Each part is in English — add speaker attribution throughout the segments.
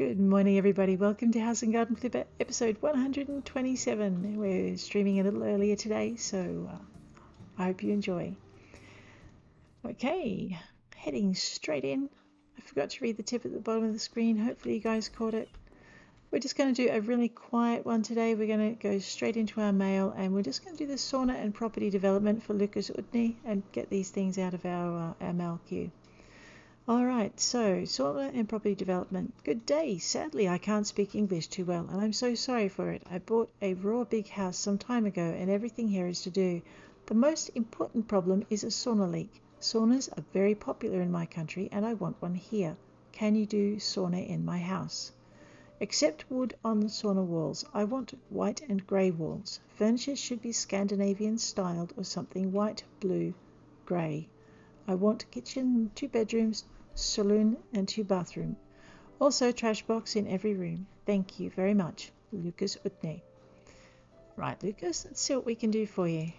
Speaker 1: Good morning, everybody. Welcome to House and Garden Flipper, episode 127. We're streaming a little earlier today, so I hope you enjoy. Okay, heading straight in. I forgot to read the tip at the bottom of the screen. Hopefully you guys caught it. We're just going to do a really quiet one today. We're going to go straight into our mail, and we're just going to do the sauna and property development for Lucas Utne and get these things out of our mail queue. Alright, so sauna and property development. Good day. Sadly, I can't speak English too well, and I'm so sorry for it. I bought a raw big house some time ago, and everything here is to do. The most important problem is a sauna leak. Saunas are very popular in my country, and I want one here. Can you do sauna in my house? Accept wood on the sauna walls. I want white and grey walls. Furniture should be Scandinavian styled or something white, blue, grey. I want kitchen, 2 bedrooms, saloon and 2 bathrooms. Also trash box in every room. Thank you very much. Lucas Utne. Right, Lucas, let's see what we can do for you.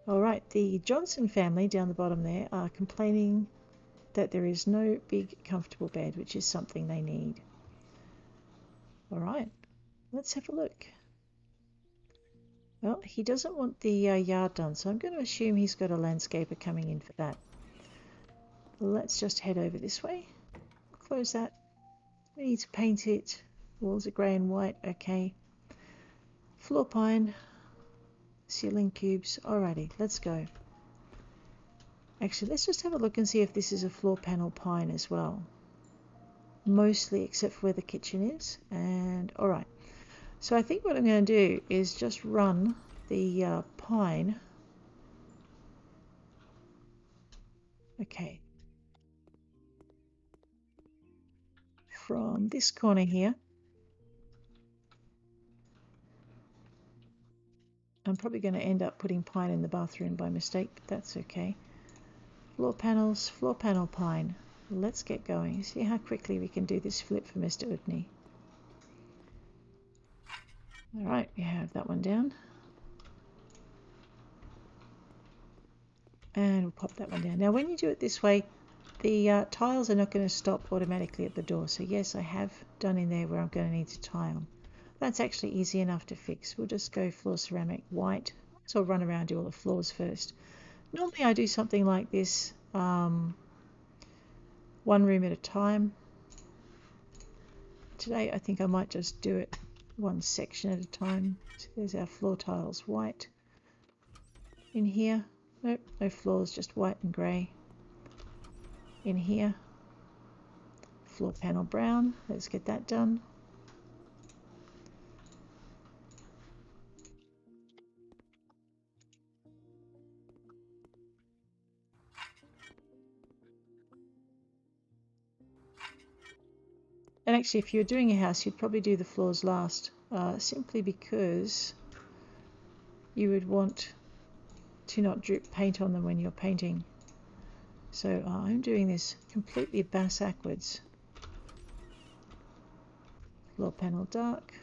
Speaker 1: Alright, the Johnson family down the bottom there are complaining that there is no big comfortable bed, which is something they need. Alright, let's have a look. Well, he doesn't want the yard done, so I'm going to assume he's got a landscaper coming in for that. Let's just head over this way. Close that. We need to paint it. Walls are grey and white. Okay. Floor pine. Ceiling cubes. Alrighty, let's go. Actually, let's just have a look and see if this is a floor panel pine as well. Mostly, except for where the kitchen is. And alright. So I think what I'm going to do is just run the pine. Okay. From this corner here. I'm probably going to end up putting pine in the bathroom by mistake, but that's okay. Floor panels, floor panel pine. Let's get going. See how quickly we can do this flip for Mr. Utne. Alright, we have that one down. And we'll pop that one down. Now when you do it this way, the tiles are not going to stop automatically at the door. So yes, I have done in there where I'm going to need to tile. That's actually easy enough to fix. We'll just go floor ceramic white. So I'll run around and do all the floors first. Normally I do something like this, one room at a time. Today I think I might just do it one section at a time. So there's our floor tiles white. In here, nope, no floors, just white and grey. In here, floor panel brown. Let's get that done. And actually, if you're doing a house, you'd probably do the floors last, simply because you would want to not drip paint on them when you're painting. So I'm doing this completely backwards. Floor panel dark.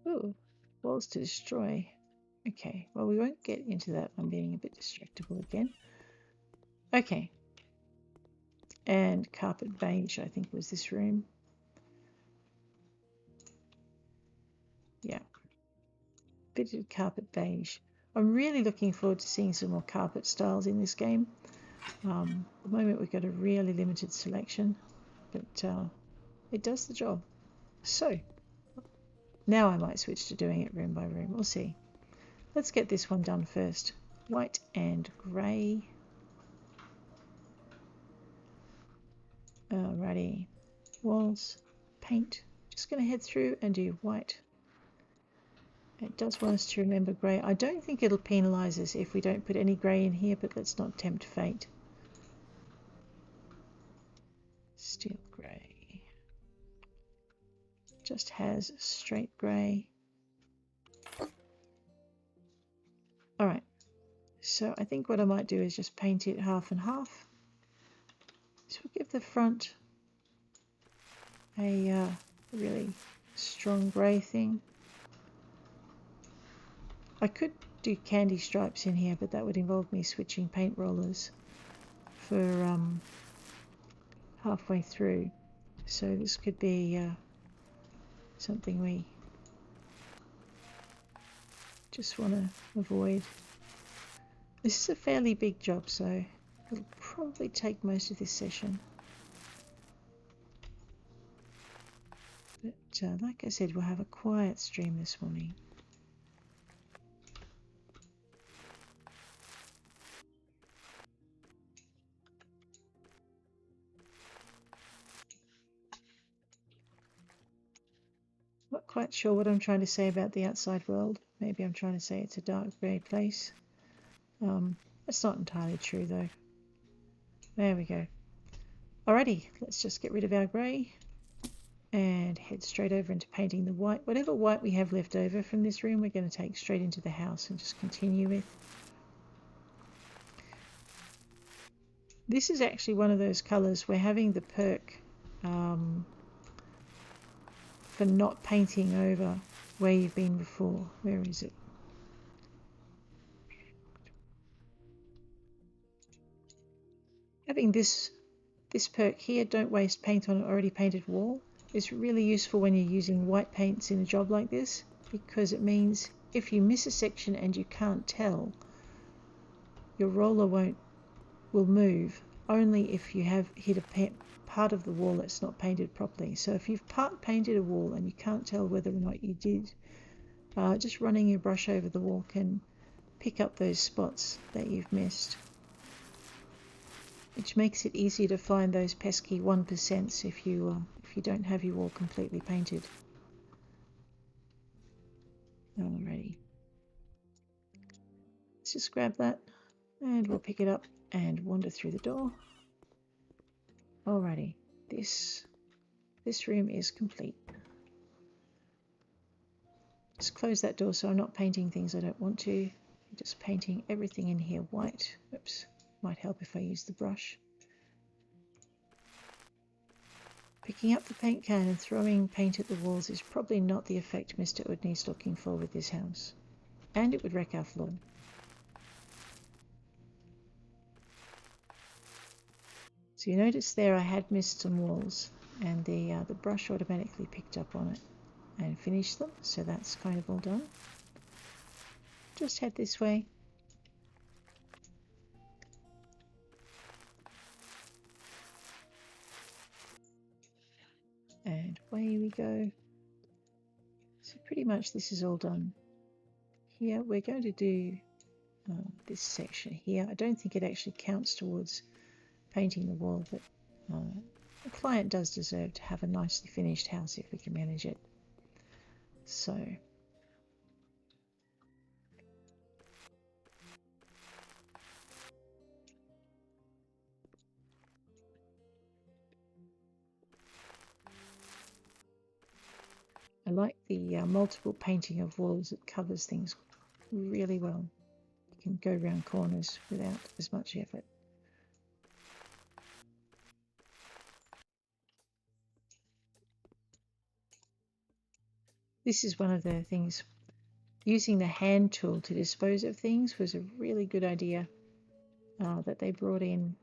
Speaker 1: Ooh, walls to destroy. Okay, well we won't get into that. I'm being a bit distractible again. Okay. And carpet beige, I think was this room. Yeah. Bitted carpet beige. I'm really looking forward to seeing some more carpet styles in this game. At the moment we've got a really limited selection, but it does the job. So, now I might switch to doing it room by room. We'll see. Let's get this one done first. White and grey. Alrighty. Walls, paint. Just going to head through and do white. It does want us to remember grey. I don't think it'll penalise us if we don't put any grey in here, but let's not tempt fate. Steel grey. Just has straight grey. Alright, So I think what I might do is just paint it half and half. So we'll give the front a really strong grey thing. I could do candy stripes in here, but that would involve me switching paint rollers for halfway through. So this could be something we just want to avoid. This is a fairly big job, so it'll probably take most of this session. But like I said, we'll have a quiet stream this morning. Not quite sure what I'm trying to say about the outside world. Maybe I'm trying to say it's a dark grey place. That's not entirely true though. There we go. Alrighty, let's just get rid of our grey and head straight over into painting the white. Whatever white we have left over from this room, we're going to take straight into the house and just continue with. This is actually one of those colours we're having the perk for not painting over where you've been before. Where is it? Having this perk here, don't waste paint on an already painted wall, is really useful when you're using white paints in a job like this, because it means if you miss a section and you can't tell, your roller will move only if you have hit a part of the wall that's not painted properly. So if you've part painted a wall and you can't tell whether or not you did, just running your brush over the wall can pick up those spots that you've missed, which makes it easier to find those pesky 1% if you don't have your wall completely painted. Alrighty, let's just grab that and we'll pick it up and wander through the door. Alrighty, this room is complete. Just close that door so I'm not painting things I don't want to. I'm just painting everything in here white. Oops, might help if I use the brush. Picking up the paint can and throwing paint at the walls is probably not the effect Mr. Utne is looking for with this house. And it would wreck our floor. So you notice there I had missed some walls and the brush automatically picked up on it and finished them, so that's kind of all done. Just head this way. And away we go. So pretty much this is all done. Here we're going to do this section here. I don't think it actually counts towards painting the wall, but the client does deserve to have a nicely finished house if we can manage it. So I like the multiple painting of walls. It covers things really well. You can go around corners without as much effort. This is one of the things. Using the hand tool to dispose of things was a really good idea that they brought in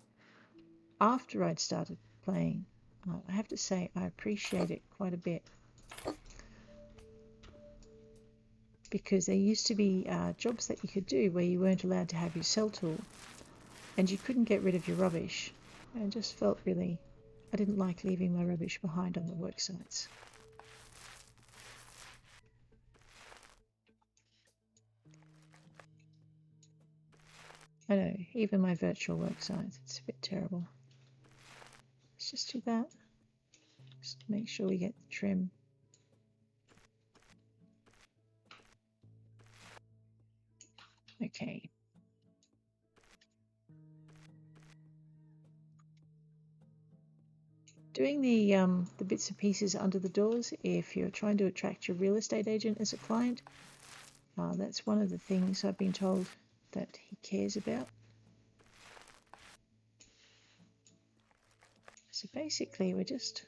Speaker 1: after I'd started playing. I have to say I appreciate it quite a bit, because there used to be jobs that you could do where you weren't allowed to have your cell tool and you couldn't get rid of your rubbish. I just felt really, I didn't like leaving my rubbish behind on the work sites. I know, even my virtual work sites, it's a bit terrible. Let's just do that. Just make sure we get the trim. Okay. Doing the bits and pieces under the doors, if you're trying to attract your real estate agent as a client, that's one of the things I've been told that he cares about. So basically we're just,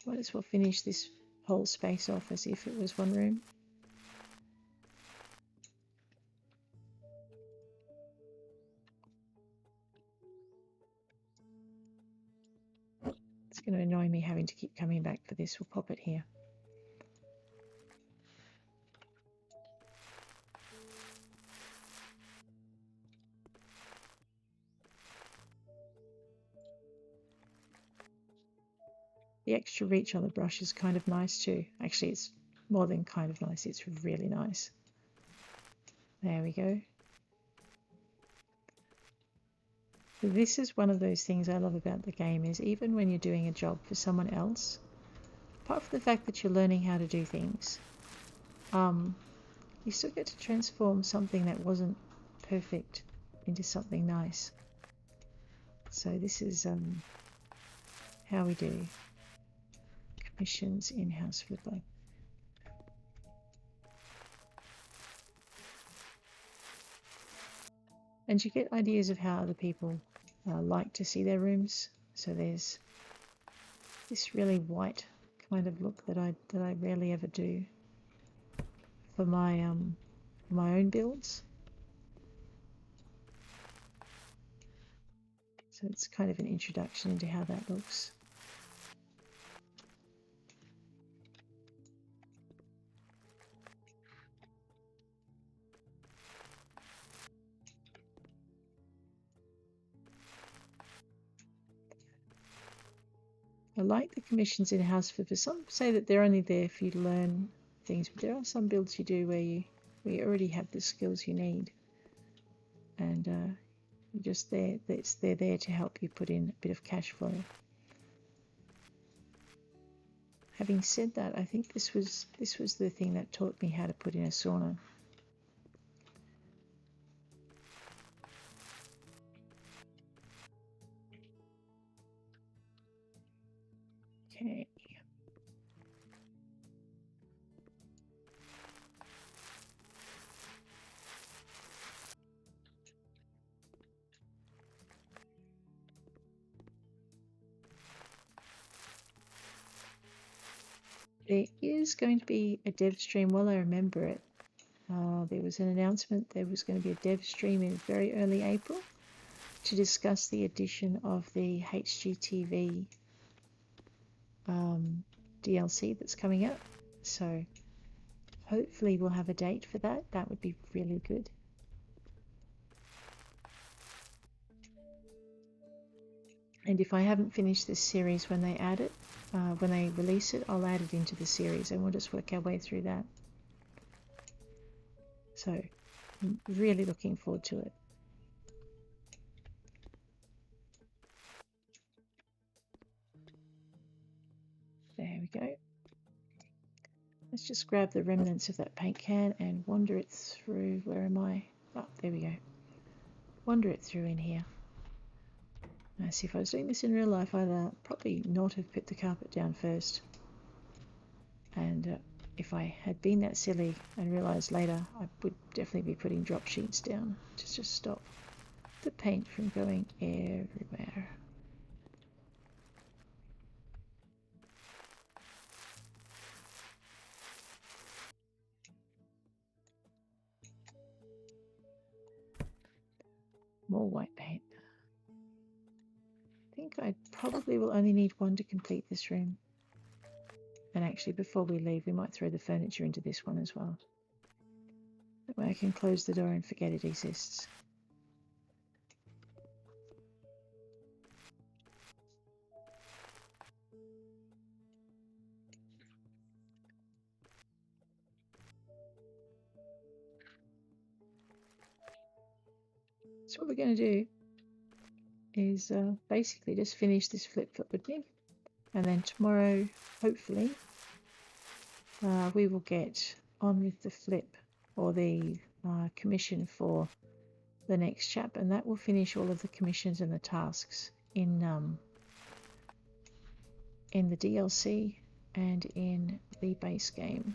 Speaker 1: might as well finish this whole space off as if it was one room. It's going to annoy me having to keep coming back for this. We'll pop it here. The extra reach on the brush is kind of nice too. Actually, it's more than kind of nice. It's really nice. There we go. This is one of those things I love about the game, is even when you're doing a job for someone else, apart from the fact that you're learning how to do things, you still get to transform something that wasn't perfect into something nice. So this is how we do commissions in-house flipper. And you get ideas of how other people like to see their rooms. So there's this really white kind of look that I rarely ever do for my own builds. So it's kind of an introduction into how that looks. I like the commissions in-house for some say that they're only there for you to learn things, but there are some builds you do where you already have the skills you need, and you're just there. They're there to help you put in a bit of cash flow. Having said that, I think this was the thing that taught me how to put in a sauna. Okay. There is going to be a dev stream, while I remember it. There was an announcement there was going to be a dev stream in very early April to discuss the addition of the HGTV DLC that's coming up. So hopefully we'll have a date for that. That would be really good. And if I haven't finished this series when they add it, when they release it, I'll add it into the series and we'll just work our way through that. So I'm really looking forward to it. There we go. Let's just grab the remnants of that paint can and wander it through. Where am I? Oh, there we go. Wander it through in here. Now, see, if I was doing this in real life, I'd probably not have put the carpet down first. And if I had been that silly and realised later, I would definitely be putting drop sheets down to just stop the paint from going everywhere. More white paint. I think I probably will only need one to complete this room. And actually, before we leave, we might throw the furniture into this one as well. That way I can close the door and forget it exists. So what we're going to do is basically just finish this flip foot with me, and then tomorrow, hopefully, we will get on with the flip or the commission for the next chapter, and that will finish all of the commissions and the tasks in the DLC and in the base game.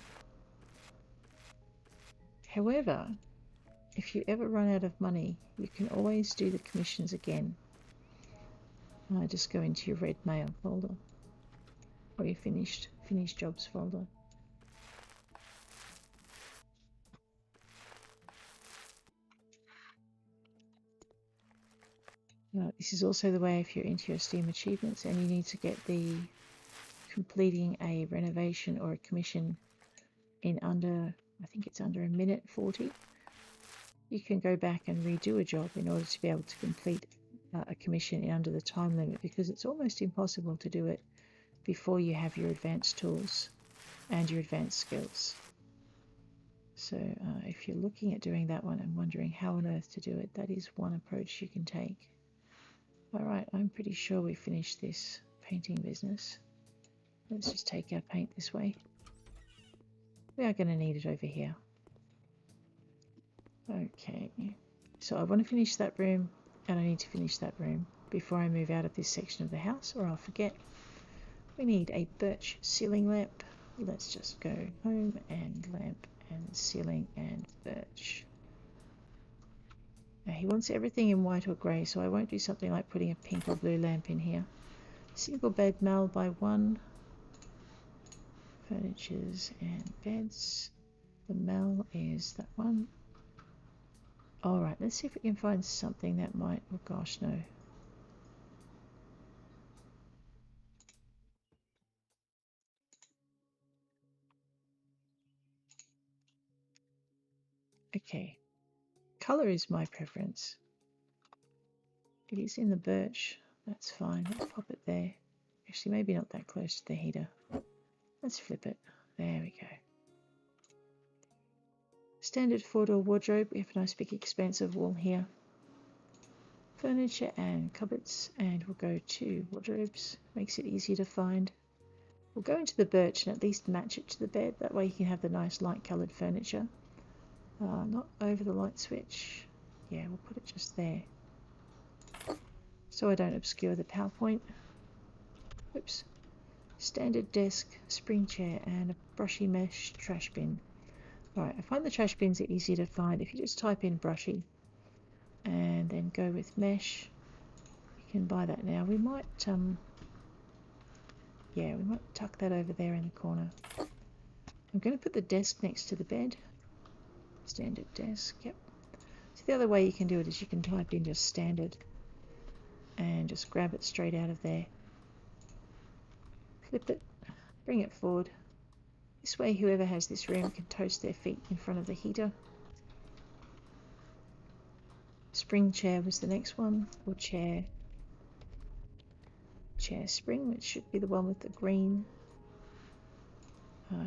Speaker 1: However, if you ever run out of money, you can always do the commissions again. Just go into your red mail folder or your finished jobs folder. This is also the way if you're into your Steam achievements and you need to get the completing a renovation or a commission in under, I think it's under 1:40. You can go back and redo a job in order to be able to complete a commission in under the time limit, because it's almost impossible to do it before you have your advanced tools and your advanced skills. So if you're looking at doing that one and wondering how on earth to do it, that is one approach you can take. Alright, I'm pretty sure we finished this painting business. Let's just take our paint this way. We are going to need it over here. Okay, so I want to finish that room and I need to finish that room before I move out of this section of the house or I'll forget. We need a birch ceiling lamp. Let's just go home and lamp and ceiling and birch. Now he wants everything in white or grey, so I won't do something like putting a pink or blue lamp in here. Single bed mal by 1. Furnitures and beds. The mal is that one. Alright, let's see if we can find something that might... Oh gosh, no. Okay. Colour is my preference. It is in the birch. That's fine. Let's pop it there. Actually, maybe not that close to the heater. Let's flip it. There we go. Standard 4-door wardrobe. We have a nice big expanse of wall here. Furniture and cupboards. And we'll go to wardrobes. Makes it easier to find. We'll go into the birch and at least match it to the bed. That way you can have the nice light coloured furniture. Not over the light switch. Yeah, we'll put it just there. So I don't obscure the PowerPoint. Oops. Standard desk, spring chair, and a brushy mesh trash bin. Alright, I find the trash bins are easier to find. If you just type in brushy and then go with mesh, you can buy that now. We might, we might tuck that over there in the corner. I'm going to put the desk next to the bed. Standard desk, yep. So the other way you can do it is you can type in just standard and just grab it straight out of there. Flip it, bring it forward. This way whoever has this room can toast their feet in front of the heater. Spring chair was the next one, or chair spring, which should be the one with the green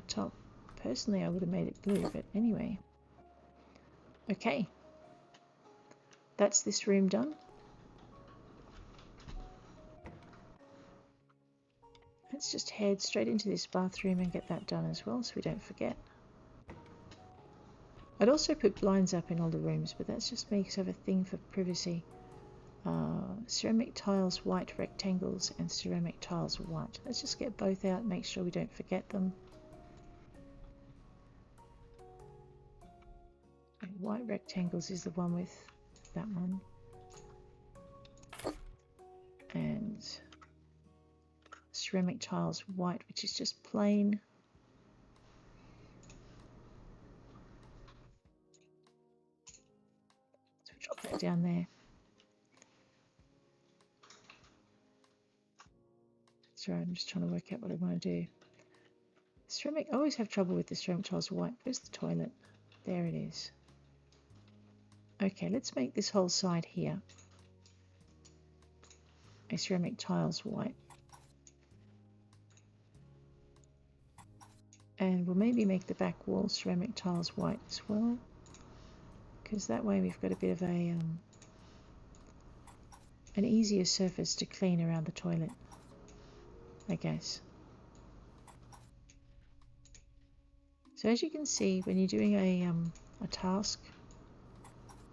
Speaker 1: top. Personally, I would have made it blue, but anyway. Okay, that's this room done. Let's just head straight into this bathroom and get that done as well so we don't forget. I'd also put blinds up in all the rooms, but that's just me because I have a thing for privacy. Ceramic tiles white rectangles and ceramic tiles white. Let's just get both out, make sure we don't forget them. And white rectangles is the one with that one. And ceramic tiles white, which is just plain. So we'll drop that down there. Sorry, I'm just trying to work out what I want to do. Ceramic, I always have trouble with the ceramic tiles white. Where's the toilet? There it is. Okay, let's make this whole side here a ceramic tiles white. And we'll maybe make the back wall ceramic tiles white as well, because that way we've got a bit of a an easier surface to clean around the toilet, I guess. So as you can see, when you're doing a task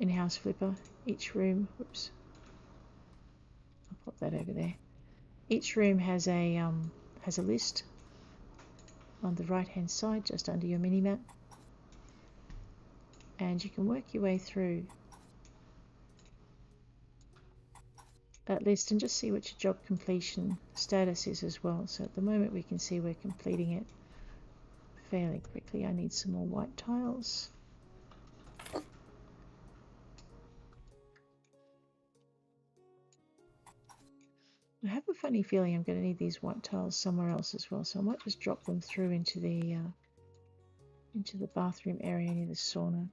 Speaker 1: in House Flipper, each room, whoops, I'll pop that over there. Each room has a list on the right hand side, just under your mini map. and you can work your way through that list and just see what your job completion status is as well. So at the moment we can see we're completing it fairly quickly. I need some more white tiles. I have a funny feeling I'm going to need these white tiles somewhere else as well, so I might just drop them through into the bathroom area near the sauna.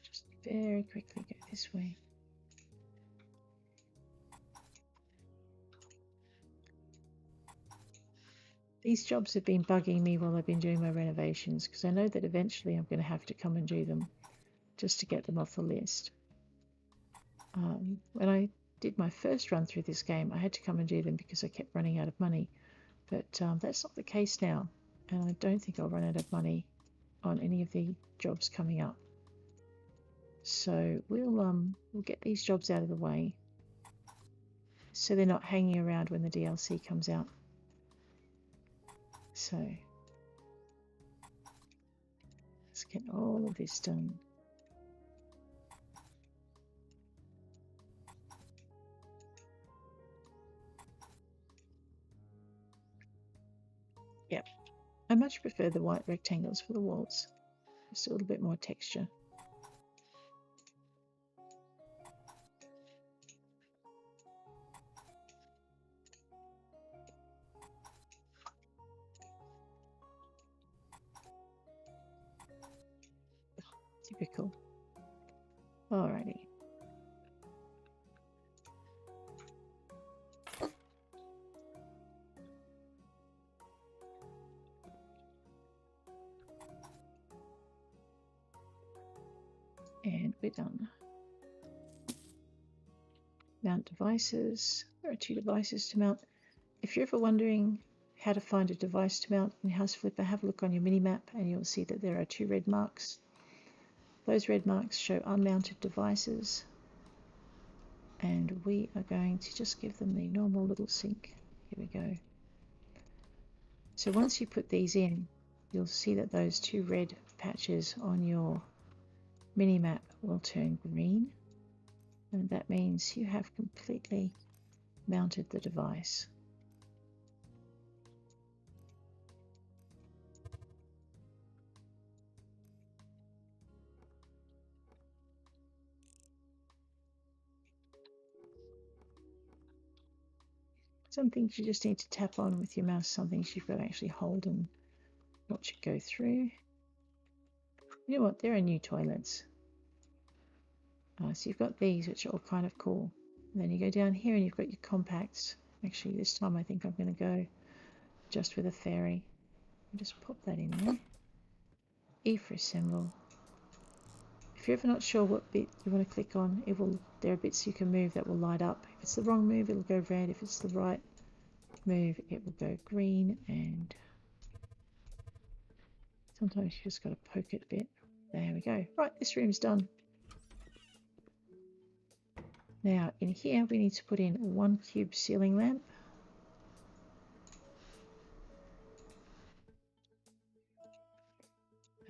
Speaker 1: Just very quickly go this way. These jobs have been bugging me while I've been doing my renovations, because I know that eventually I'm going to have to come and do them just to get them off the list. When I did my first run through this game, I had to come and do them because I kept running out of money, but that's not the case now, and I don't think I'll run out of money on any of the jobs coming up. So we'll get these jobs out of the way so they're not hanging around when the DLC comes out. So let's get all of this done. Yep, I much prefer the white rectangles for the walls. Just a little bit more texture. Typical. Alrighty. And we're done. Mount devices. There are 2 devices to mount. If you're ever wondering how to find a device to mount in House Flipper, have a look on your mini-map and you'll see that there are 2 red marks. Those red marks show unmounted devices, and we are going to just give them the normal little sink. Here we go. So once you put these in, you'll see that those 2 red patches on your mini-map will turn green, and that means you have completely mounted the device. Some things you just need to tap on with your mouse, some things you've got to actually hold and watch it go through. You know what, there are new toilets. So you've got these, which are all kind of cool. And then you go down here and you've got your compacts. Actually, this time I think I'm going to go just with a fairy. Just pop that in there. E for assemble. If you're ever not sure what bit you want to click on, there are bits you can move that will light up. If it's the wrong move, it'll go red. If it's the right move, it will go green. And sometimes you just got to poke it a bit. There we go. Right, this room's done. Now in here we need to put in 1 cube ceiling lamp.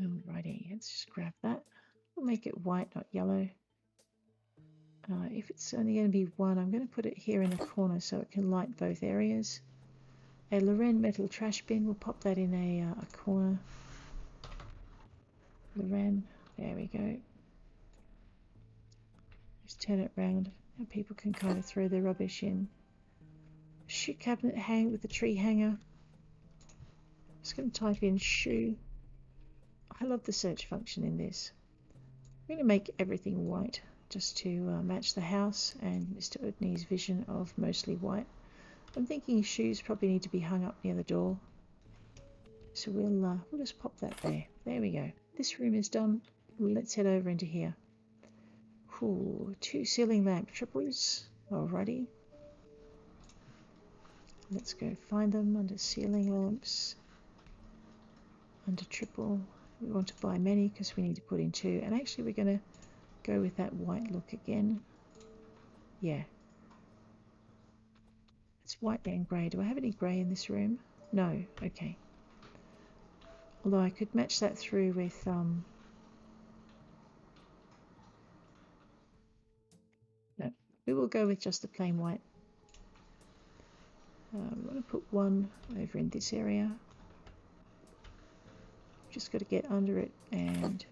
Speaker 1: Alrighty, let's just grab that. We'll make it white, not yellow. If it's only going to be 1, I'm going to put it here in the corner so it can light both areas. A Loren metal trash bin, we'll pop that in a corner. Loren, there we go. Just turn it round and people can kind of throw their rubbish in. Shoe cabinet hang with a tree hanger. Just going to type in shoe. I love the search function in this. I'm going to make everything white just to match the house and Mr. Utne's vision of mostly white. I'm thinking shoes probably need to be hung up near the door. So we'll just pop that there. There we go. This room is done. Let's head over into here. Ooh, 2 ceiling lamp triples. Alrighty. Let's go find them under ceiling lamps. Under triple. We want to buy many because we need to put in 2. And actually we're going to go with that white look again. Yeah. It's white and grey. Do I have any grey in this room? No. Okay. Although I could match that through with no, we will go with just the plain white. We want to put one over in this area. Just got to get under it and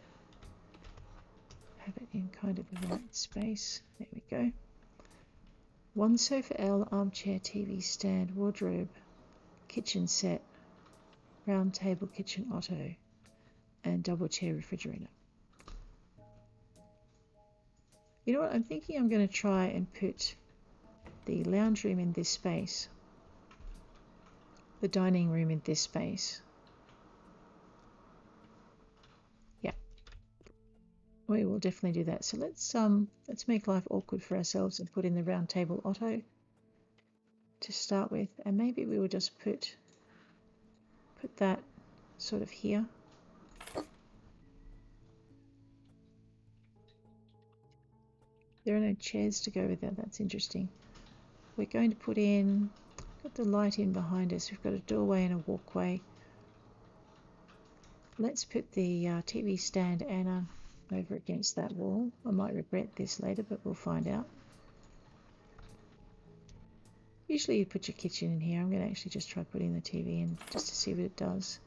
Speaker 1: have it in kind of the right space. There we go. One sofa L, armchair, TV stand, wardrobe, kitchen set, round table, kitchen auto, and double chair refrigerator. You know what, I'm thinking I'm going to try and put the lounge room in this space, the dining room in this space. Yeah, we will definitely do that. So let's make life awkward for ourselves and put in the round table auto to start with, and maybe we will just put that sort of here. There are no chairs to go with that. That's interesting. We're going to put in, got the light in behind us. We've got a doorway and a walkway. Let's put the TV stand Anna over against that wall. I might regret this later, but we'll find out. Usually you put your kitchen in here. I'm going to actually just try putting the TV in just to see what it does.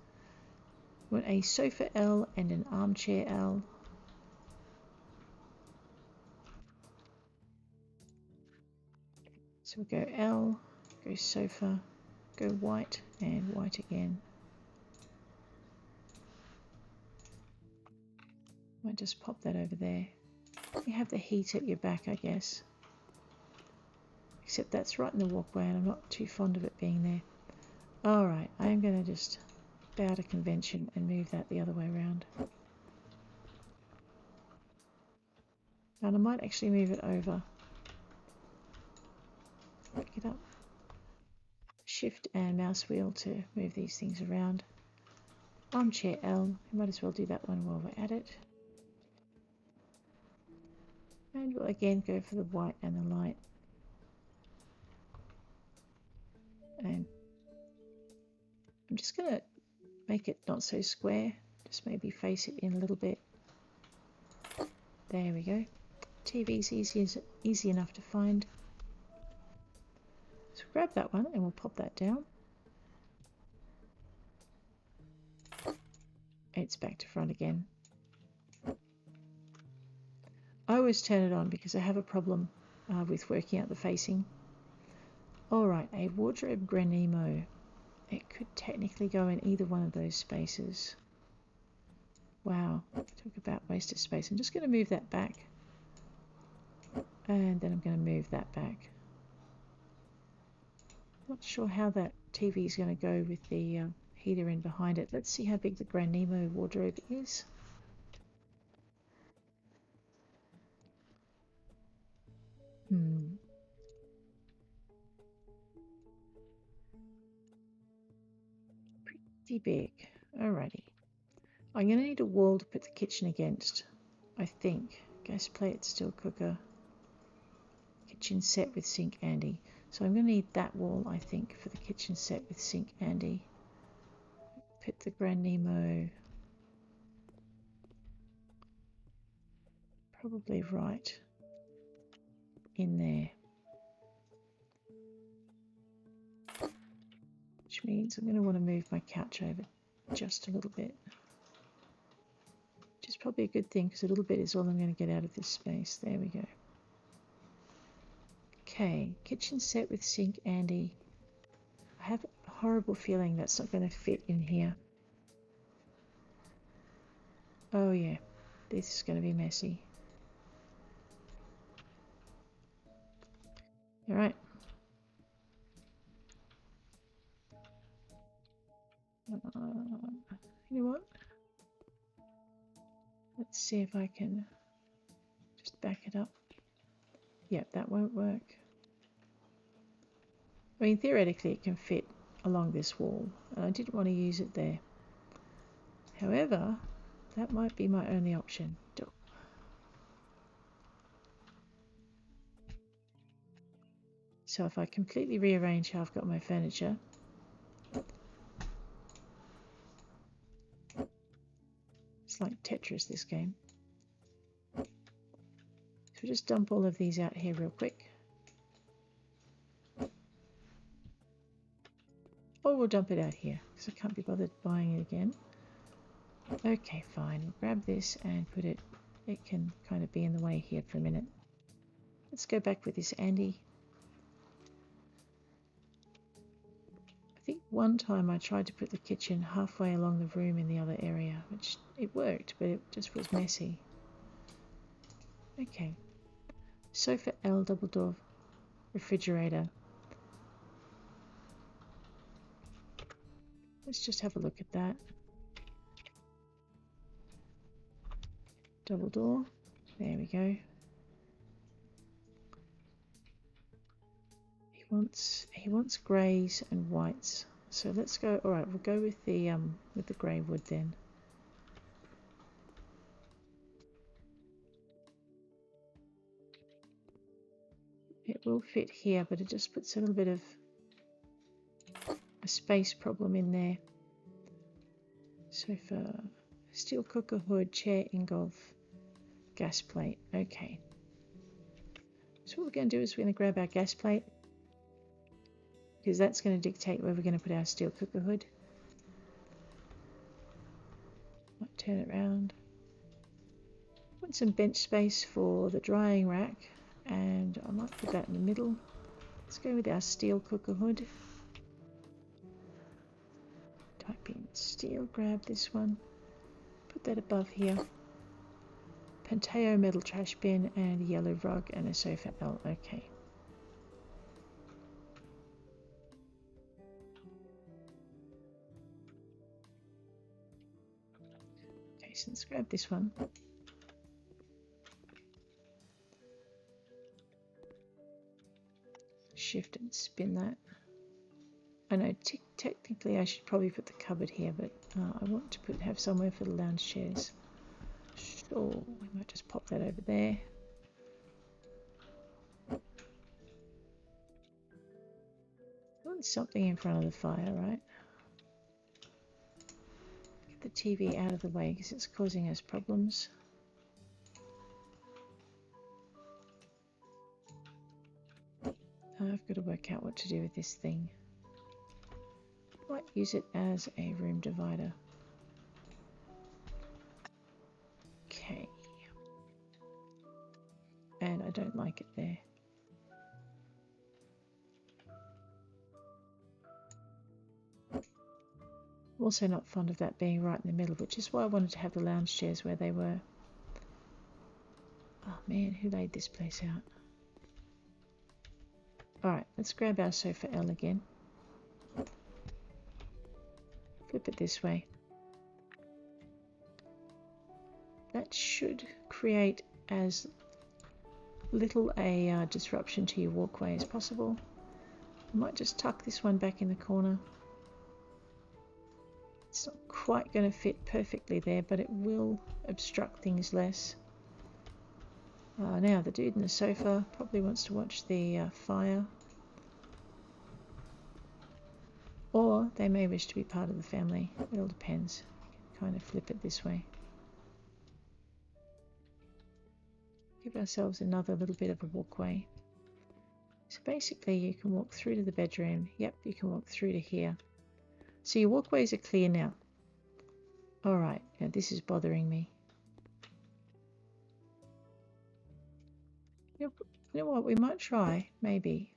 Speaker 1: We want a sofa L and an armchair L. So we'll go L, go sofa, go white, and white again. Might just pop that over there. You have the heat at your back, I guess. Except that's right in the walkway and I'm not too fond of it being there. Alright, I am going to just bow to convention and move that the other way around. And I might actually move it over. Pick it up. Shift and mouse wheel to move these things around. Armchair L, we might as well do that one while we're at it. And we'll again go for the white and the light. And I'm just going to make it not so square, just maybe face it in a little bit. There we go. TV's easy enough to find. So grab that one and we'll pop that down. It's back to front again. I always turn it on because I have a problem with working out the facing. Alright, a wardrobe granimo. It could technically go in either one of those spaces. Wow, talk about wasted space. I'm just going to move that back. And then I'm going to move that back. Not sure how that TV is going to go with the heater in behind it. Let's see how big the granimo wardrobe is. Pretty big. Alrighty. I'm going to need a wall to put the kitchen against, I think. Gas plate, steel cooker. Kitchen set with sink Andy. So I'm going to need that wall, I think, for the kitchen set with sink Andy. Put the granimo probably right in there. Which means I'm going to want to move my couch over just a little bit. Which is probably a good thing because a little bit is all I'm going to get out of this space. There we go. Okay, kitchen set with sink Andy. I have a horrible feeling that's not going to fit in here. Oh yeah, this is going to be messy. Alright. You know what? Let's see if I can just back it up. Yep, that won't work. I mean, theoretically it can fit along this wall, and I didn't want to use it there. However, that might be my only option. So if I completely rearrange how I've got my furniture, it's like Tetris, this game. So we'll just dump all of these out here real quick. Or we'll dump it out here because I can't be bothered buying it again. Okay, fine. We'll grab this and put it, it can kind of be in the way here for a minute. Let's go back with this Andy. I think one time I tried to put the kitchen halfway along the room in the other area, which it worked, but it just was messy. Okay. Sofa L, double door refrigerator. Let's just have a look at that. Double door. There we go. He wants greys and whites. So let's go. All right, we'll go with the grey wood then. It will fit here, but it just puts a little bit of a space problem in there. Sofa, steel cooker hood, chair, engulf, gas plate. Okay. So what we're going to do is we're going to grab our gas plate, because that's going to dictate where we're going to put our steel cooker hood. Might turn it around. Want some bench space for the drying rack, and I might put that in the middle. Let's go with our steel cooker hood. Type in steel, grab this one, put that above here. Panteo metal trash bin and a yellow rug and a sofa L. Okay. Okay, so let's grab this one. Shift and spin that. I know technically I should probably put the cupboard here, but I want to have somewhere for the lounge chairs. Sure, we might just pop that over there. I want something in front of the fire, right? Get the TV out of the way because it's causing us problems. I've got to work out what to do with this thing. Might use it as a room divider. Okay. And I don't like it there. I'm also not fond of that being right in the middle, which is why I wanted to have the lounge chairs where they were. Oh man, who laid this place out? Alright, let's grab our sofa L again. Flip it this way. That should create as little a disruption to your walkway as possible. I might just tuck this one back in the corner. It's not quite going to fit perfectly there, but it will obstruct things less. Now the dude in the sofa probably wants to watch the fire. Or they may wish to be part of the family. It all depends. Kind of flip it this way. Give ourselves another little bit of a walkway. So basically you can walk through to the bedroom. Yep, you can walk through to here. So your walkways are clear now. Alright, now this is bothering me. You know what, we might try, maybe.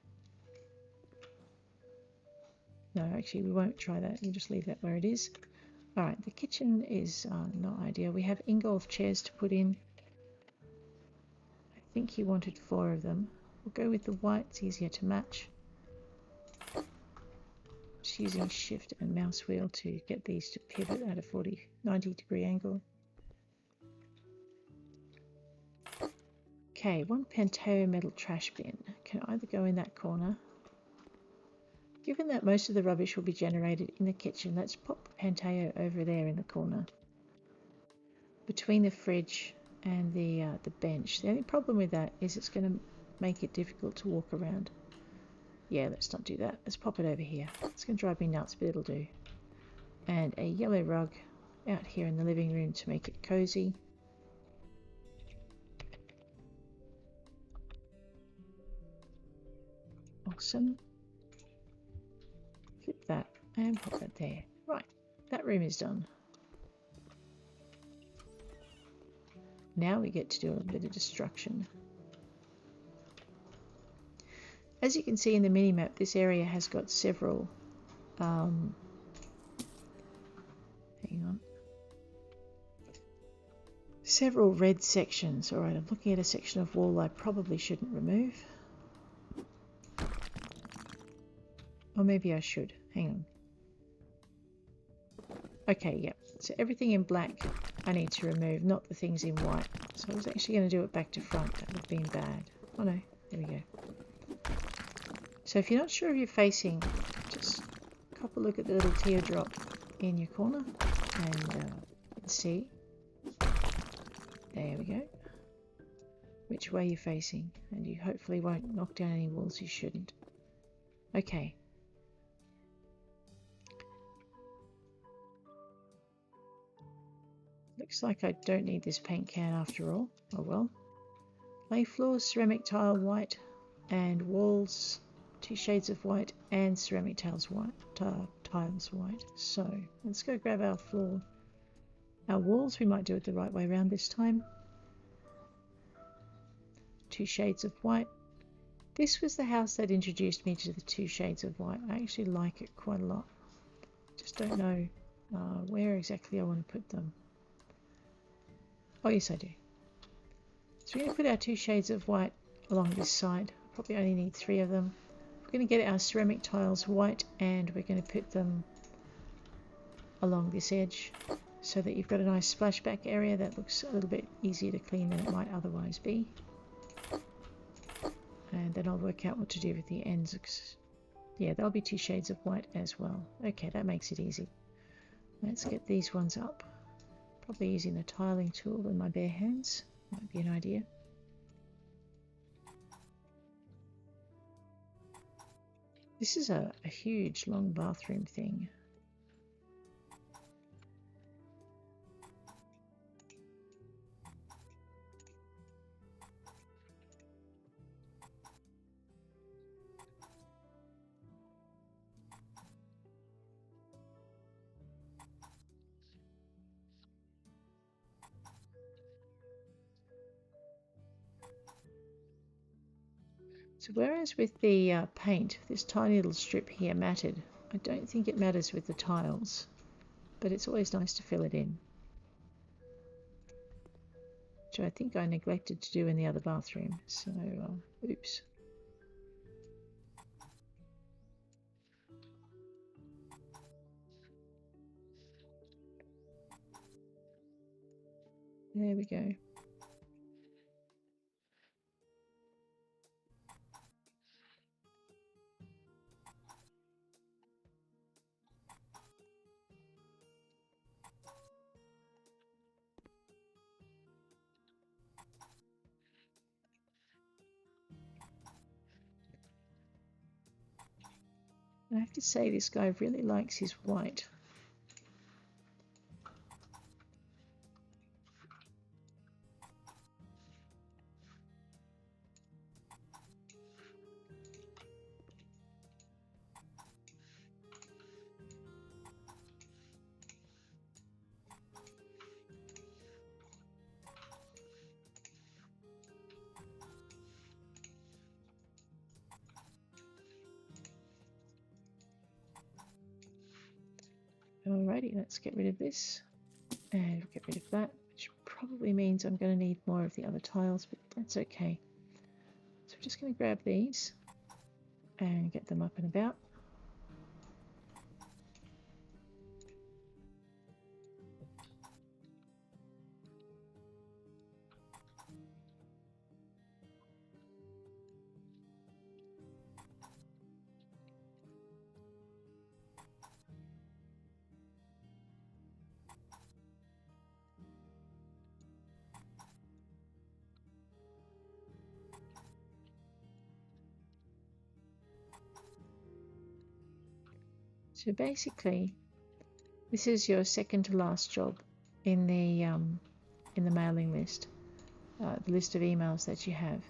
Speaker 1: No, actually we won't try that. We'll just leave that where it is. Alright, the kitchen is not ideal. We have engulf chairs to put in. I think he wanted 4 of them. We'll go with the white, it's easier to match. Just using shift and mouse wheel to get these to pivot at a 90 degree angle. Okay, one Panteo metal trash bin can either go in that corner. Given that most of the rubbish will be generated in the kitchen, let's pop Panteo over there in the corner between the fridge and the bench. The only problem with that is it's going to make it difficult to walk around. Yeah, let's not do that. Let's pop it over here. It's going to drive me nuts, but it'll do. And a yellow rug out here in the living room to make it cozy. Awesome. Flip that and pop that there. Right, that room is done. Now we get to do a bit of destruction. As you can see in the mini-map, this area has got several hang on. Several red sections. Alright, I'm looking at a section of wall I probably shouldn't remove. Or maybe I should. Hang on. Okay, yeah. So everything in black I need to remove, not the things in white. So I was actually going to do it back to front. That would have been bad. Oh no, there we go. So if you're not sure if you're facing, just have a look at the little teardrop in your corner and see. There we go. Which way you're facing, and you hopefully won't knock down any walls you shouldn't. Okay. Looks like I don't need this paint can after all. Oh well. Lay floors, ceramic tile white, and walls 2 shades of white and ceramic tiles white. So let's go grab our floor. Our walls, we might do it the right way around this time. 2 shades of white. This was the house that introduced me to the 2 shades of white. I actually like it quite a lot. Just don't know where exactly I want to put them. Oh yes, I do. So we're going to put our 2 shades of white along this side. Probably only need 3 of them. We're going to get our ceramic tiles white and we're going to put them along this edge so that you've got a nice splashback area that looks a little bit easier to clean than it might otherwise be. And then I'll work out what to do with the ends. Yeah, there'll be 2 shades of white as well. Okay, that makes it easy. Let's get these ones up. Probably using the tiling tool with my bare hands. Might be an idea. This is a huge long bathroom thing. So whereas with the paint, this tiny little strip here matted, I don't think it matters with the tiles, but it's always nice to fill it in. Which I think I neglected to do in the other bathroom, so oops. There we go. I have to say this guy really likes his white. Alrighty, let's get rid of this and get rid of that, which probably means I'm going to need more of the other tiles, but that's okay. So we're just going to grab these and get them up and about. So basically, this is your second to last job in the mailing list, the list of emails that you have,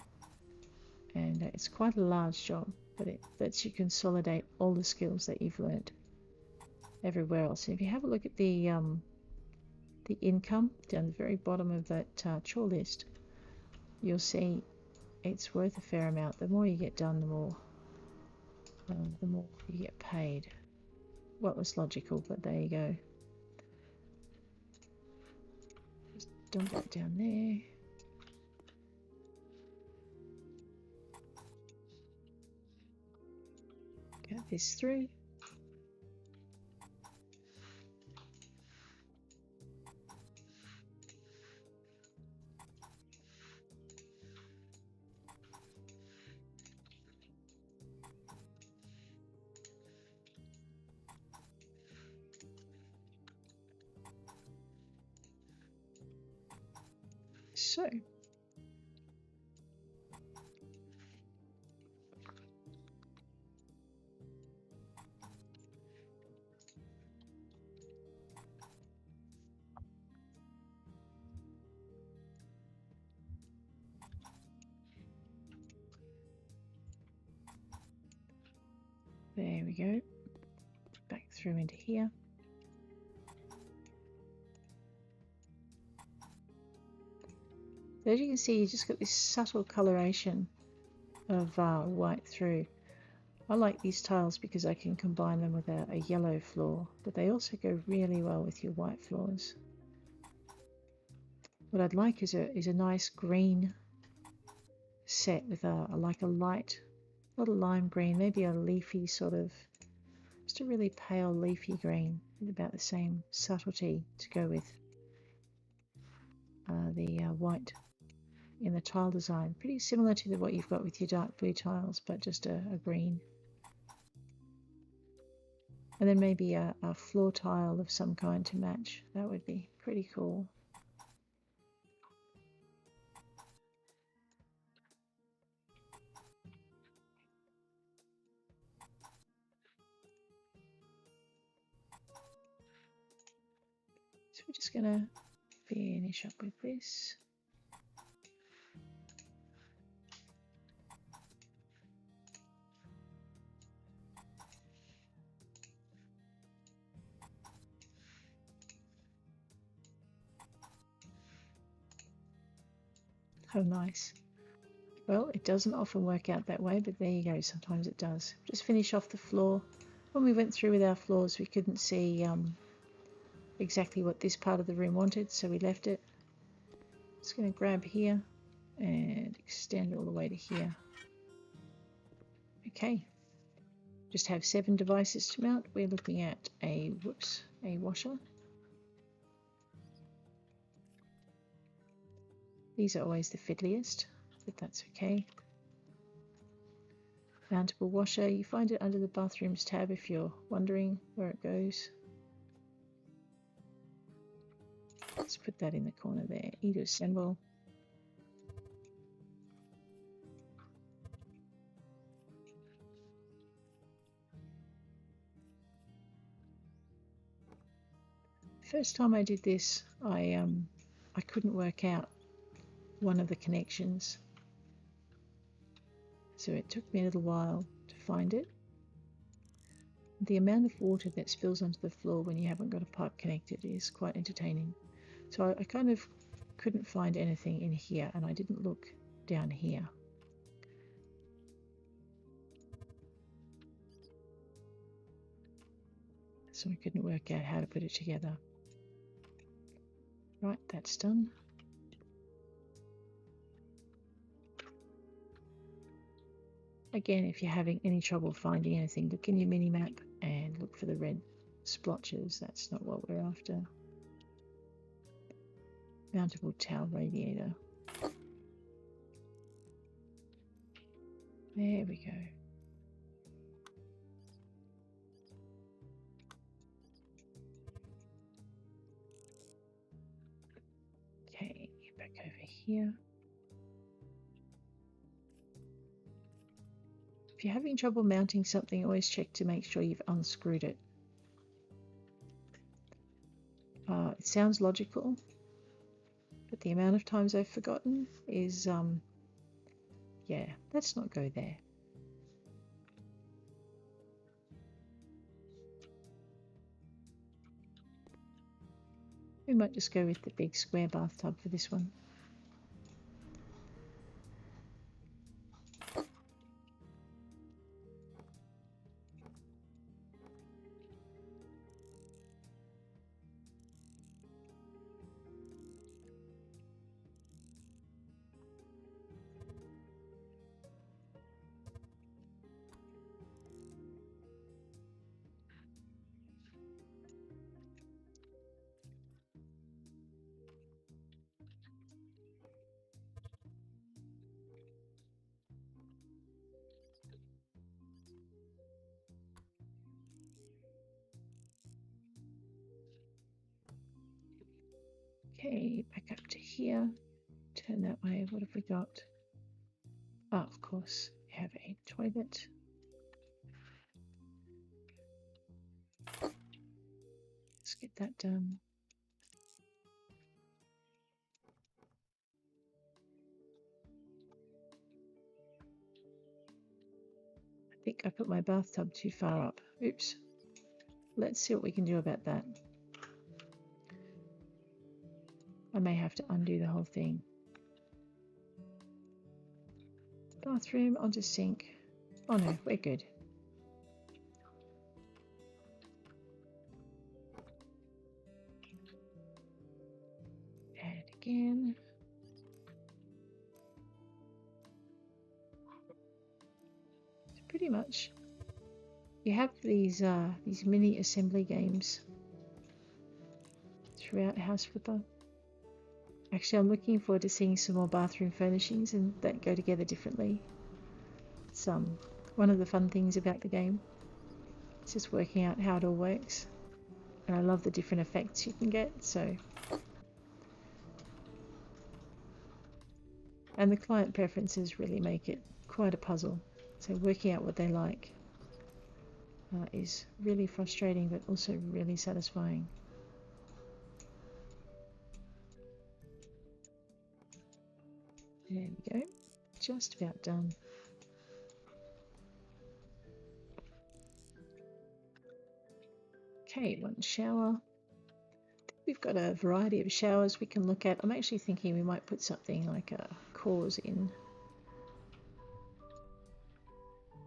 Speaker 1: and it's quite a large job, but it lets you consolidate all the skills that you've learned everywhere else. And if you have a look at the income down the very bottom of that chore list, you'll see it's worth a fair amount. The more you get done, the more you get paid. What was logical, but there you go. Just dump that down there. Get this through. So there we go. Back through into here. So as you can see, you just got this subtle coloration of white through. I like these tiles because I can combine them with a yellow floor, but they also go really well with your white floors. What I'd like is a nice green set with like a light, not a lime green, maybe a leafy sort of, just a really pale leafy green with about the same subtlety to go with the white in the tile design. Pretty similar to what you've got with your dark blue tiles, but just a green. And then maybe a floor tile of some kind to match. That would be pretty cool. So we're just going to finish up with this. How nice. Well, it doesn't often work out that way, but there you go, sometimes it does. Just finish off the floor. When we went through with our floors, we couldn't see exactly what this part of the room wanted, so we left it. Just going to grab here and extend all the way to here. Okay, just have 7 devices to mount. We're looking at a washer. These are always the fiddliest, but that's okay. Mountable washer, you find it under the bathrooms tab if you're wondering where it goes. Let's put that in the corner there. E to assemble. First time I did this, I couldn't work out one of the connections, so it took me a little while to find it. The amount of water that spills onto the floor when you haven't got a pipe connected is quite entertaining. So I kind of couldn't find anything in here, and I didn't look down here. So I couldn't work out how to put it together. Right, that's done. Again, if you're having any trouble finding anything, look in your mini-map and look for the red splotches. That's not what we're after. Mountable towel radiator. There we go. Okay, back over here. If you're having trouble mounting something, always check to make sure you've unscrewed it It sounds logical, but the amount of times I've forgotten is, yeah, let's not go there. We might just go with the big square bathtub for this one. Okay, back up to here. Turn that way. What have we got? Oh, of course, we have a toilet. Let's get that done. I think I put my bathtub too far up. Oops. Let's see what we can do about that. I may have to undo the whole thing. Bathroom onto sink. Oh no, we're good. And again. So pretty much you have these mini assembly games throughout House Flipper. Actually, I'm looking forward to seeing some more bathroom furnishings and that go together differently. It's one of the fun things about the game. It's just working out how it all works. And I love the different effects you can get, so. And the client preferences really make it quite a puzzle. So working out what they like is really frustrating, but also really satisfying. There we go, just about done. Okay, one shower. We've got a variety of showers we can look at. I'm actually thinking we might put something like a cause in,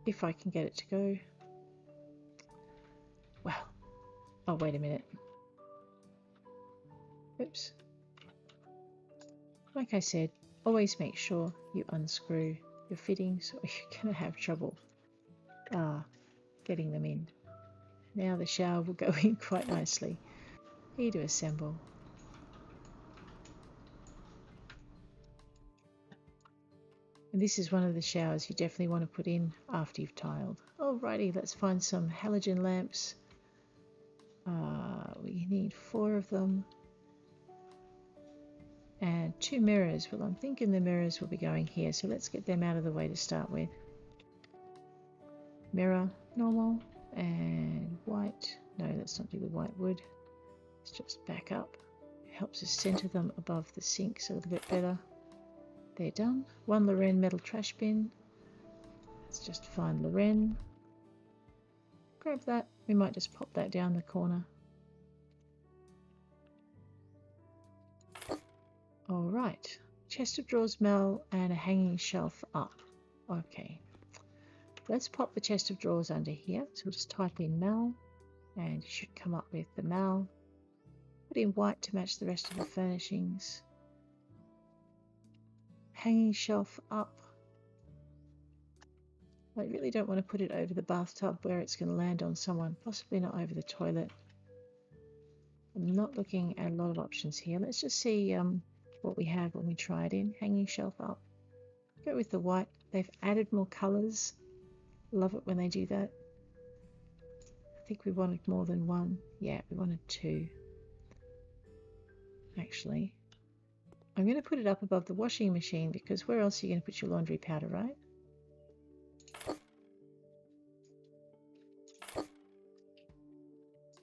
Speaker 1: if I can get it to go. Well, oh wait a minute. Oops. Like I said, always make sure you unscrew your fittings or you're going to have trouble getting them in. Now the shower will go in quite nicely. Here to assemble. And this is one of the showers you definitely want to put in after you've tiled. Alrighty, let's find some halogen lamps. We need 4 of them. And 2 mirrors. Well, I'm thinking the mirrors will be going here, so let's get them out of the way to start with. Mirror, normal, and white. No, let's not do the white wood. Let's just back up. It helps us center them above the sinks a little bit better. They're done. 1 Loren metal trash bin. Let's just find Loren. Grab that. We might just pop that down the corner. Alright. Chest of drawers Mel and a hanging shelf up. Okay. Let's pop the chest of drawers under here. So we'll just type in Mel and you should come up with the Mel. Put in white to match the rest of the furnishings. Hanging shelf up. I really don't want to put it over the bathtub where it's going to land on someone, possibly not over the toilet. I'm not looking at a lot of options here. Let's just see what we have when we try it in. Hanging shelf up. Go with the white. They've added more colours. Love it when they do that. I think we wanted more than 1. Yeah, we wanted 2. Actually, I'm going to put it up above the washing machine because where else are you going to put your laundry powder, right?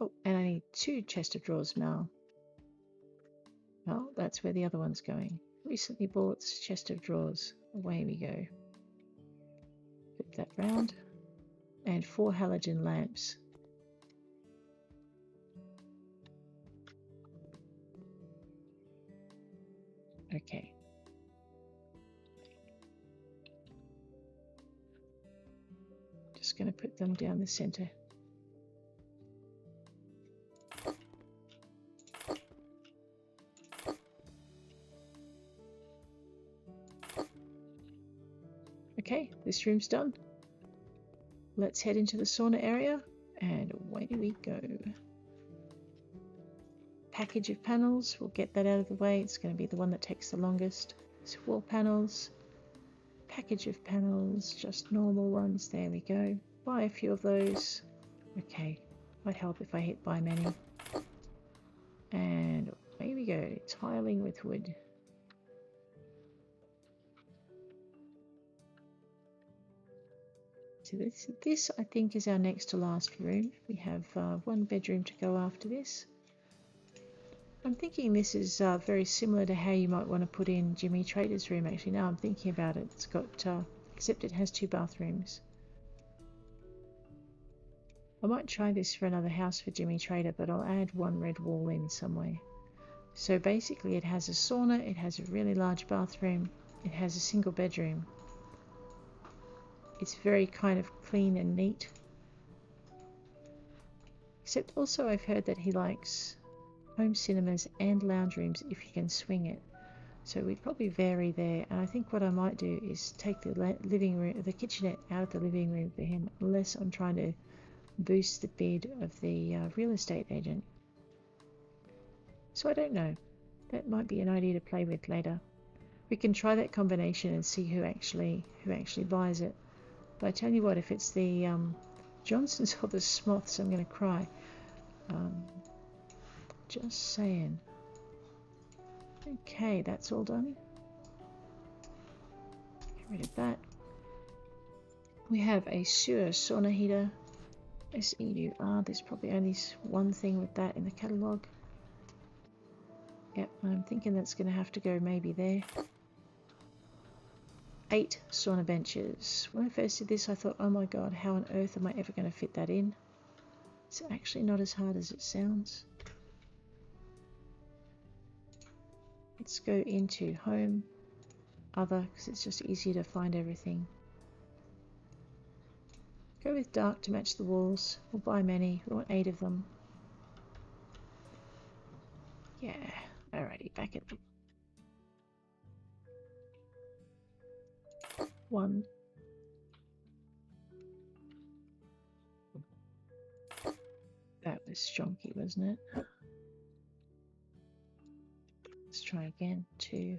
Speaker 1: Oh, and I need 2 chest of drawers now. Oh, that's where the other one's going. Recently bought chest of drawers. Away we go. Flip that round. And 4 halogen lamps. Okay. Just going to put them down the center. Okay, this room's done. Let's head into the sauna area and away we go. Package of panels, we'll get that out of the way. It's going to be the one that takes the longest. So wall panels, package of panels, just normal ones. There we go. Buy a few of those. Okay, might help if I hit buy many. And away we go, tiling with wood. So this I think is our next to last room. We have 1 bedroom to go after this. I'm thinking this is very similar to how you might want to put in Jimmy Trader's room. Actually, now I'm thinking about it, it's got, except it has 2 bathrooms. I might try this for another house for Jimmy Trader, but I'll add 1 red wall in somewhere. So basically it has a sauna, it has a really large bathroom, it has a single bedroom. It's very kind of clean and neat. Except also I've heard that he likes home cinemas and lounge rooms if you can swing it. So we'd probably vary there. And I think what I might do is take the living room, the kitchenette out of the living room for him, unless I'm trying to boost the bid of the real estate agent. So I don't know. That might be an idea to play with later. We can try that combination and see who actually buys it. But I tell you what, if it's the Johnsons or the Smoths, I'm going to cry. Just saying. Okay, that's all done. Get rid of that. We have a sewer sauna heater. SEUR. There's probably only 1 thing with that in the catalogue. Yep, I'm thinking that's going to have to go maybe there. 8 sauna benches. When I first did this, I thought, oh my god, how on earth am I ever going to fit that in? It's actually not as hard as it sounds. Let's go into home, other, because it's just easier to find everything. Go with dark to match the walls. We'll buy many. We want 8 of them. Yeah, alrighty, back at them. 1. That was chonky, wasn't it? Let's try again. 2.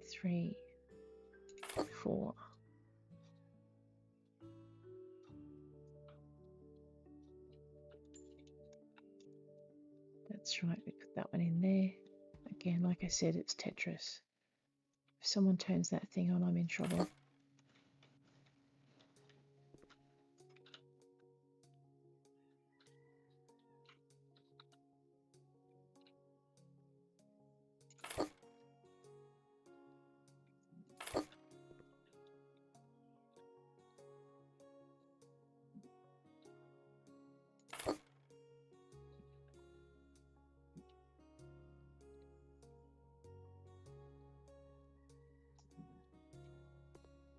Speaker 1: 3. 4. That's right, we put that one in there. Again, like I said, it's Tetris. If someone turns that thing on, I'm in trouble.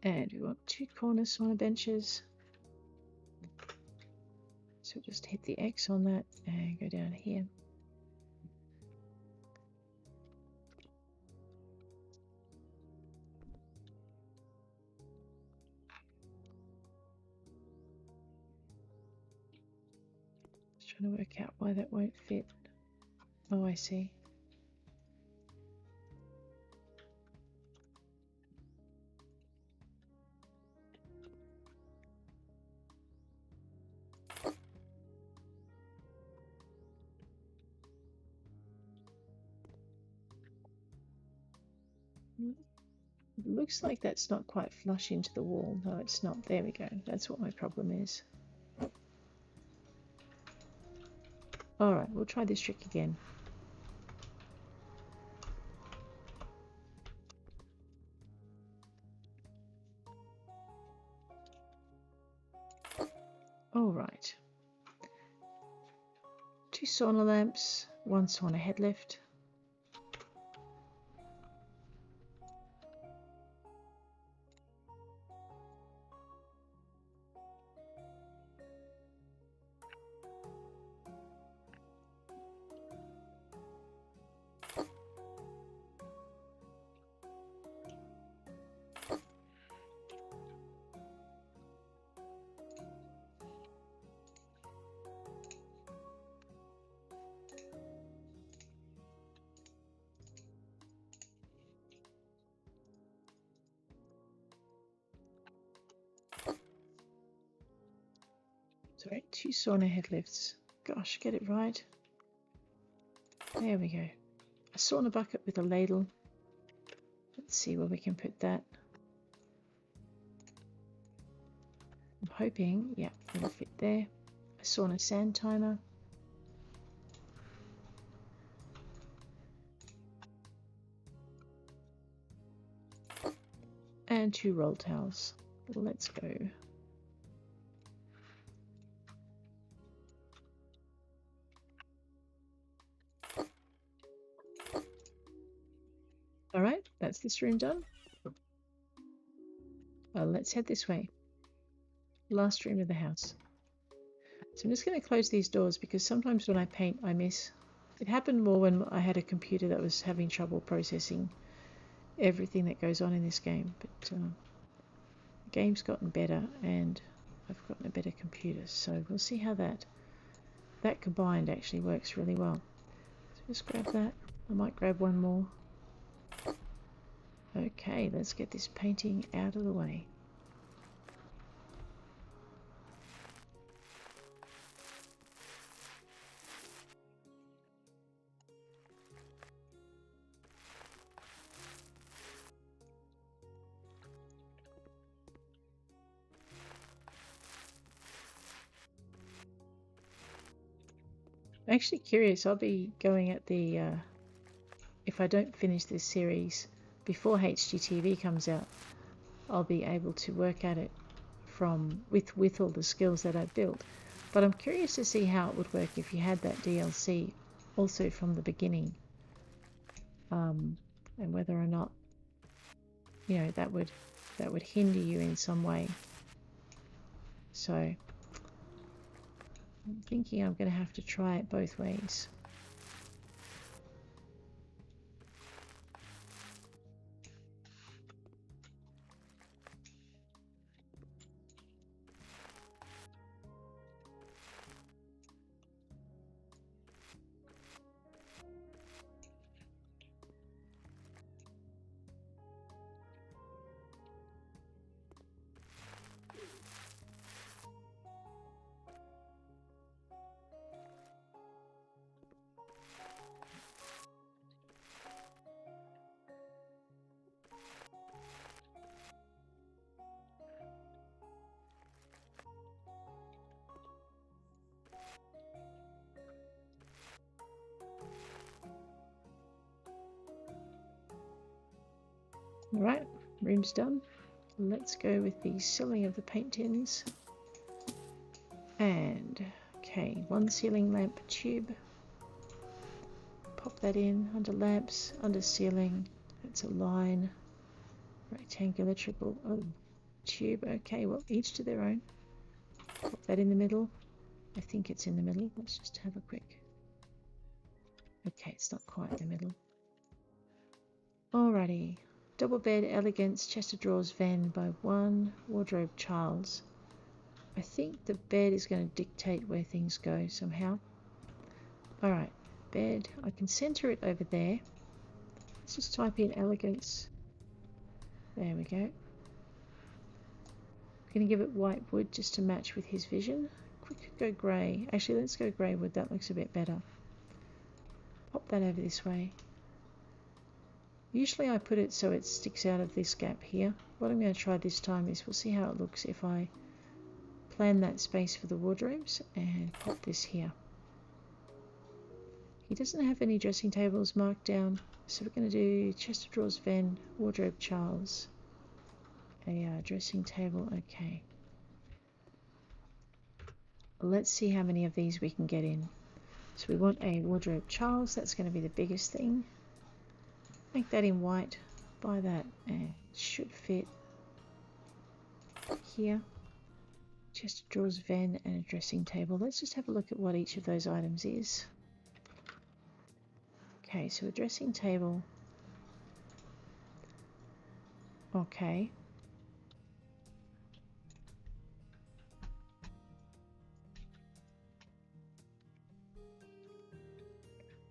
Speaker 1: And we want 2 Konasana Benches. So just hit the X on that and go down here. Just trying to work out why that won't fit. Oh, I see. It looks like that's not quite flush into the wall. No, it's not. There we go. That's what my problem is. Alright, we'll try this trick again. Alright. 2 sauna lamps, 1 sauna head lift. Sorry, 2 sauna head lifts. Gosh, get it right. There we go. A sauna bucket with a ladle. Let's see where we can put that. I'm hoping, yeah, it'll fit there. A sauna sand timer. And 2 roll towels. Let's go. Alright, that's this room done. Well, let's head this way. Last room of the house. So I'm just going to close these doors because sometimes when I paint I miss. It happened more when I had a computer that was having trouble processing everything that goes on in this game. But the game's gotten better and I've gotten a better computer. So we'll see how that combined actually works really well. So just grab that. I might grab one more. Okay, let's get this painting out of the way. I'm actually curious, I'll be going at the, if I don't finish this series before HGTV comes out, I'll be able to work at it with all the skills that I've built. But I'm curious to see how it would work if you had that DLC also from the beginning, and whether or not, you know, that would hinder you in some way. So I'm thinking I'm going to have to try it both ways. Alright, room's done. Let's go with the sealing of the paint tins. And, okay, 1 sealing lamp tube. Pop that in under lamps, under ceiling. That's a line. Rectangular triple tube. Okay, well, each to their own. Pop that in the middle. I think it's in the middle. Let's just have a quick. Okay, it's not quite in the middle. Alrighty. Double bed, elegance, chest of drawers, van by 1, wardrobe, Charles. I think the bed is going to dictate where things go somehow. Alright, bed. I can center it over there. Let's just type in elegance. There we go. I'm going to give it white wood just to match with his vision. We could go grey. Actually, let's go grey wood. That looks a bit better. Pop that over this way. Usually I put it so it sticks out of this gap here. What I'm going to try this time is we'll see how it looks if I plan that space for the wardrobes and pop this here. He doesn't have any dressing tables marked down, so we're going to do chest of drawers Ven, wardrobe Charles. A dressing table, okay. Let's see how many of these we can get in. So we want a wardrobe Charles, that's going to be the biggest thing. Make that in white, buy that, and it should fit here. Chest of drawers Ven and a dressing table. Let's just have a look at what each of those items is. Okay, so a dressing table. Okay.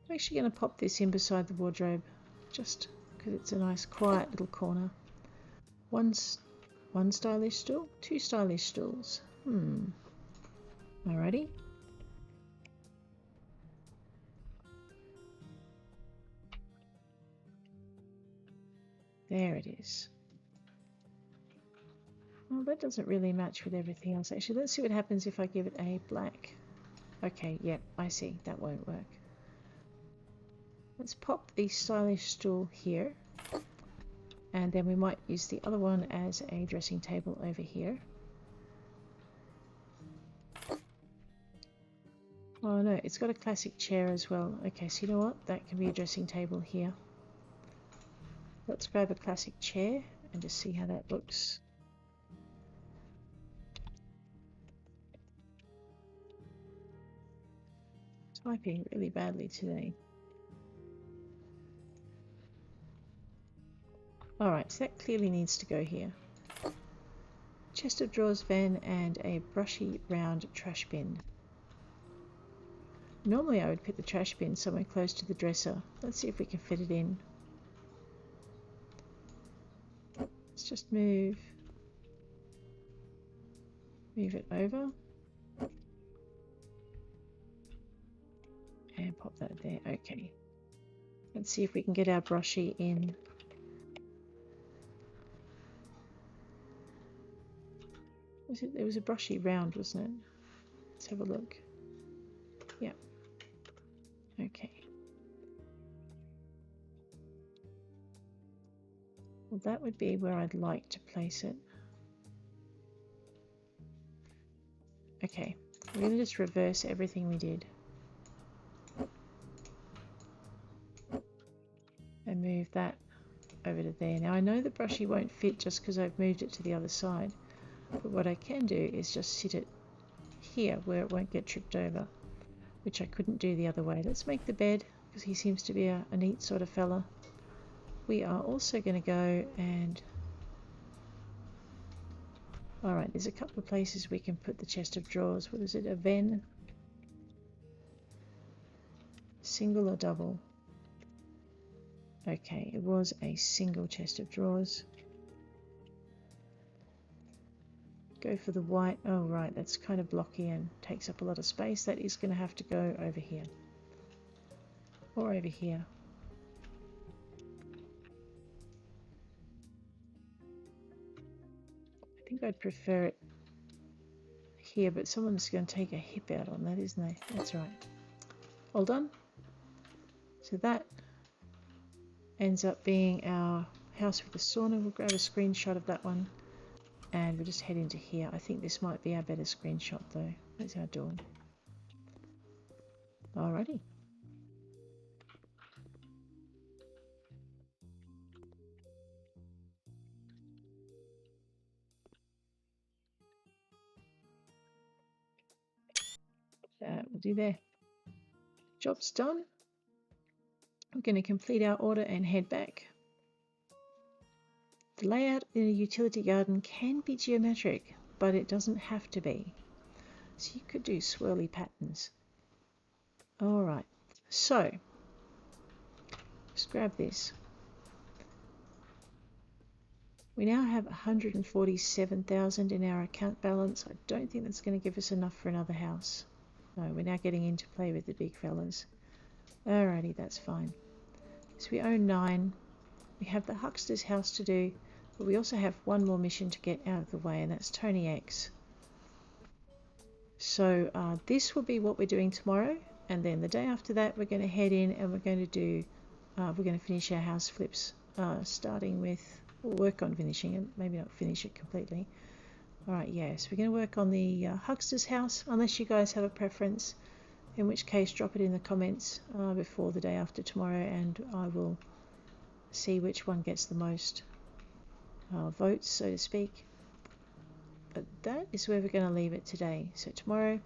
Speaker 1: I'm actually going to pop this in beside the wardrobe, just because it's a nice quiet little corner. One stylish stool, 2 stylish stools. Alrighty. There it is. Well, that doesn't really match with everything else. Actually, let's see what happens if I give it a black. Okay, yep, I see. That won't work. Let's pop the stylish stool here. And then we might use the other one as a dressing table over here. Oh no, it's got a classic chair as well. Okay, so you know what? That can be a dressing table here. Let's grab a classic chair and just see how that looks. Typing really badly today. Alright, so that clearly needs to go here. Chest of drawers Ven and a brushy round trash bin. Normally I would put the trash bin somewhere close to the dresser. Let's see if we can fit it in. Let's just move it over and pop that there. Okay, let's see if we can get our brushy in. There was a brushy round, wasn't it? Let's have a look. Yeah. Okay. Well, that would be where I'd like to place it. Okay, we're going to just reverse everything we did. And move that over to there. Now I know the brushy won't fit just because I've moved it to the other side. But what I can do is just sit it here where it won't get tripped over, which I couldn't do the other way. Let's make the bed, because he seems to be a neat sort of fella. We are also going to go and... Alright, there's a couple of places we can put the chest of drawers. What is it, a Ven? Single or double? Okay, it was a single chest of drawers. Go for the white. Oh right, that's kind of blocky and takes up a lot of space. That is going to have to go over here. Or over here. I think I'd prefer it here, but someone's going to take a hip out on that, isn't they? That's right. All done. So that ends up being our house with the sauna. We'll grab a screenshot of that one. And we'll just head into here. I think this might be our better screenshot though. There's our door. Alrighty. That will do there. Job's done. We're going to complete our order and head back. The layout in a utility garden can be geometric, but it doesn't have to be. So you could do swirly patterns. Alright, so just grab this. We now have 147,000 in our account balance. I don't think that's going to give us enough for another house. No, we're now getting into play with the big fellas. Alrighty, that's fine. So we own 9. We have the huckster's house to do, but we also have one more mission to get out of the way, and that's Tony X. So this will be what we're doing tomorrow, And then the day after that, we're going to head in and we're going to finish our house flips, starting with, we'll work on finishing it, maybe not finish it completely. Alright, yes, we're going to work on the huckster's house, unless you guys have a preference, in which case drop it in the comments before the day after tomorrow, and I will see which one gets the most votes, so to speak. But that is where we're going to leave it today. So tomorrow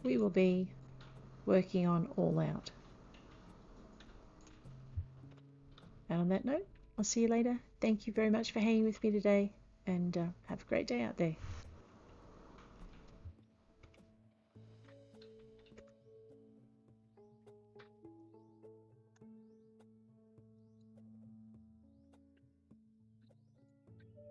Speaker 1: we will be working on All Out. And on that note, I'll see you later. Thank you very much for hanging with me today, and have a great day out there.